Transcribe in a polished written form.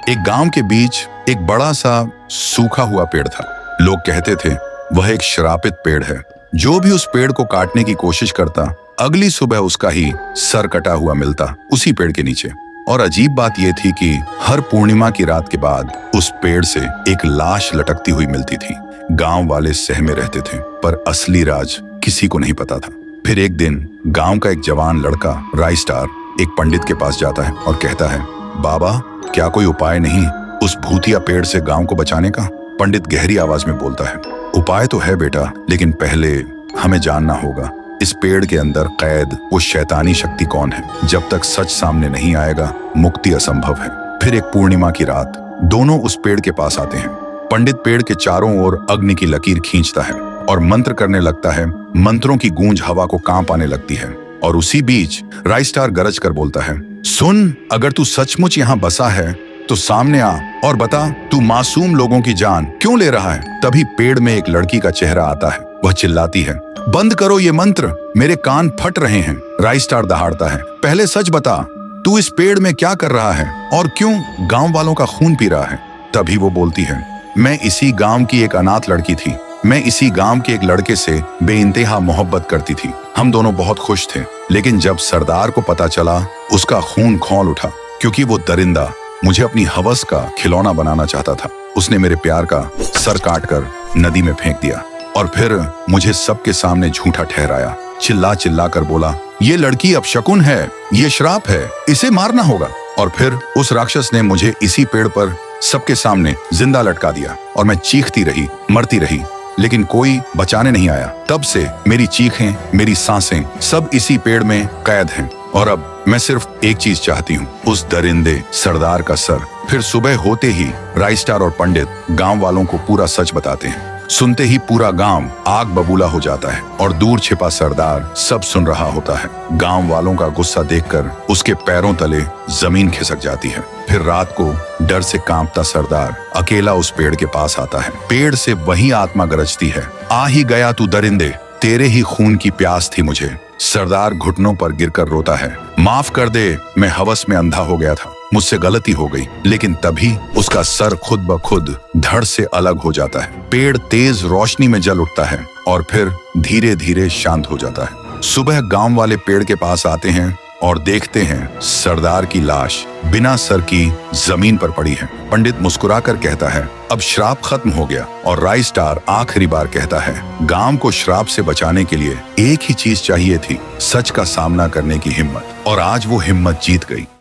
एक गांव के बीच एक बड़ा सा सूखा हुआ पेड़ था। लोग कहते थे वह एक श्रापित पेड़ है। जो भी उस पेड़ को काटने की कोशिश करता, अगली सुबह उसका ही सर कटा हुआ मिलता उसी पेड़ के नीचे। और अजीब बात यह थी कि हर पूर्णिमा की रात के बाद उस पेड़ से एक लाश लटकती हुई मिलती थी। गांव वाले सहमे रहते थे, पर असली राज किसी को नहीं पता था। फिर एक दिन गांव का एक जवान लड़का राइस्टार एक पंडित के पास जाता है और कहता है, बाबा, क्या कोई उपाय नहीं उस भूतिया पेड़ से गांव को बचाने का? पंडित गहरी आवाज में बोलता है, उपाय तो है बेटा, लेकिन पहले हमें जानना होगा इस पेड़ के अंदर कैद वो शैतानी शक्ति कौन है। जब तक सच सामने नहीं आएगा, मुक्ति असंभव है। फिर एक पूर्णिमा की रात दोनों उस पेड़ के पास आते हैं। पंडित पेड़ के चारों ओर अग्नि की लकीर खींचता है और मंत्र करने लगता है। मंत्रों की गूंज हवा को कांप आने लगती है। और उसी बीच राइस्टार गरज कर बोलता है, सुन, अगर तू सचमुच यहाँ बसा है तो सामने आ और बता तू मासूम लोगों की जान क्यों ले रहा है। तभी पेड़ में एक लड़की का चेहरा आता है। वह चिल्लाती है, बंद करो ये मंत्र, मेरे कान फट रहे हैं। राइस्टार दहाड़ता है, पहले सच बता, तू इस पेड़ में क्या कर रहा है और क्यों गांव वालों का खून पी रहा है। तभी वो बोलती है, मैं इसी गांव की एक अनाथ लड़की थी। मैं इसी गांव के एक लड़के से बेइंतहा मोहब्बत करती थी। हम दोनों बहुत खुश थे, लेकिन जब सरदार को पता चला, उसका खून खौल उठा, क्योंकि वो दरिंदा मुझे अपनी हवस का खिलौना बनाना चाहता था। उसने मेरे प्यार का सर काटकर नदी में फेंक दिया और फिर मुझे सबके सामने झूठा ठहराया। चिल्ला चिल्ला कर बोला, ये लड़की अपशकुन है, ये श्राप है, इसे मारना होगा। और फिर उस राक्षस ने मुझे इसी पेड़ पर सबके सामने जिंदा लटका दिया और मैं चीखती रही, मरती रही, लेकिन कोई बचाने नहीं आया। तब से मेरी चीखें, मेरी सांसें सब इसी पेड़ में कैद हैं। और अब मैं सिर्फ एक चीज चाहती हूँ, उस दरिंदे सरदार का सर। फिर सुबह होते ही राइस्टार और पंडित गांव वालों को पूरा सच बताते हैं। सुनते ही पूरा गांव आग बबूला हो जाता है और दूर छिपा सरदार सब सुन रहा होता है। गांव वालों का गुस्सा देखकर उसके पैरों तले जमीन खिसक जाती है। फिर रात को डर से कांपता सरदार अकेला उस पेड़ के पास आता है। पेड़ से वही आत्मा गरजती है, आ ही गया तू दरिंदे, तेरे ही खून की प्यास थी मुझे। सरदार घुटनों पर गिरकर रोता है, माफ कर दे, मैं हवस में अंधा हो गया था, मुझसे गलती हो गई। लेकिन तभी उसका सर खुद ब खुद धड़ से अलग हो जाता है। पेड़ तेज रोशनी में जल उठता है और फिर धीरे धीरे शांत हो जाता है। सुबह गांव वाले पेड़ के पास आते हैं और देखते हैं सरदार की लाश बिना सर की जमीन पर पड़ी है। पंडित मुस्कुराकर कहता है, अब श्राप खत्म हो गया। और राइस्टार आखिरी बार कहता है, गांव को श्राप से बचाने के लिए एक ही चीज चाहिए थी, सच का सामना करने की हिम्मत। और आज वो हिम्मत जीत गई।